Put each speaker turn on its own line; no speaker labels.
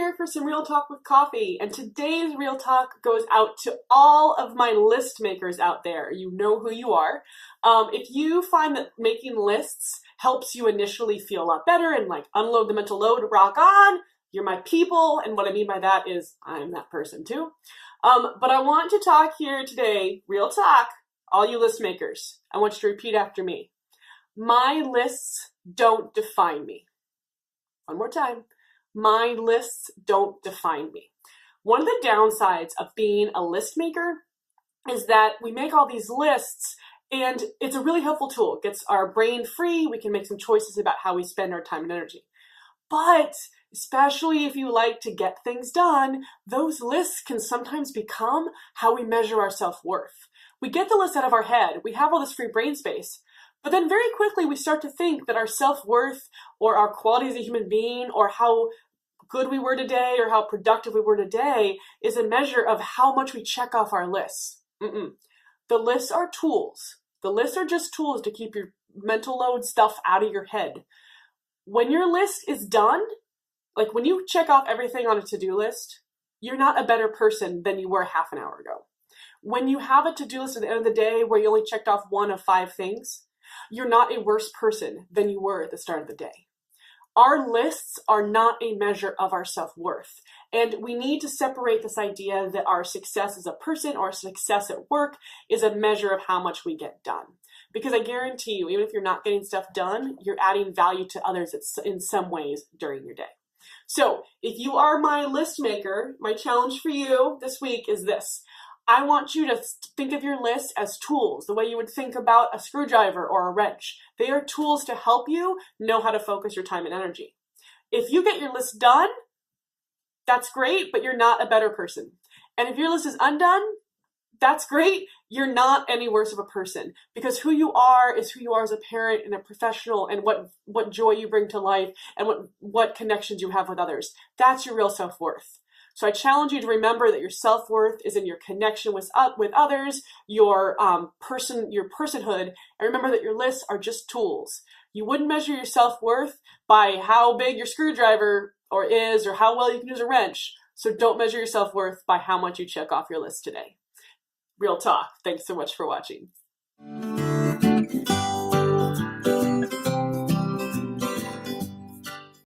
here for some Real Talk with Coffee, and today's Real Talk goes out to all of my list makers out there. You know who you are. If you find that making lists helps you initially feel a lot better and like unload the mental load, rock on, you're my people, and what I mean by that is I'm that person too. But I want to talk here today, Real Talk, all you list makers. I want you to repeat after me. My lists don't define me. One more time. My lists don't define me. One of the downsides of being a list maker is that we make all these lists and it's a really helpful tool. It gets our brain free. We can make some choices about how we spend our time and energy. But especially if you like to get things done, those lists can sometimes become how we measure our self-worth. We get the list out of our head. We have all this free brain space. But then very quickly we start to think that our self-worth or our quality as a human being or how good we were today or how productive we were today is a measure of how much we check off our lists. The lists are tools. The lists are just tools to keep your mental load stuff out of your head. When your list is done, like when you check off everything on a to-do list, you're not a better person than you were half an hour ago. When you have a to-do list at the end of the day where you only checked off one of 5 things, you're not a worse person than you were at the start of the day. Our lists are not a measure of our self-worth. And we need to separate this idea that our success as a person or success at work is a measure of how much we get done. Because I guarantee you, even if you're not getting stuff done, you're adding value to others in some ways during your day. So if you are my list maker, my challenge for you this week is this. I want you to think of your list as tools, the way you would think about a screwdriver or a wrench. They are tools to help you know how to focus your time and energy. If you get your list done, that's great, but you're not a better person. And if your list is undone, that's great. You're not any worse of a person because who you are is who you are as a parent and a professional and what joy you bring to life and what connections you have with others. That's your real self-worth. So I challenge you to remember that your self-worth is in your connection with others, your personhood, and remember that your lists are just tools. You wouldn't measure your self-worth by how big your screwdriver is or how well you can use a wrench. So don't measure your self-worth by how much you check off your list today. Real talk. Thanks so much for watching.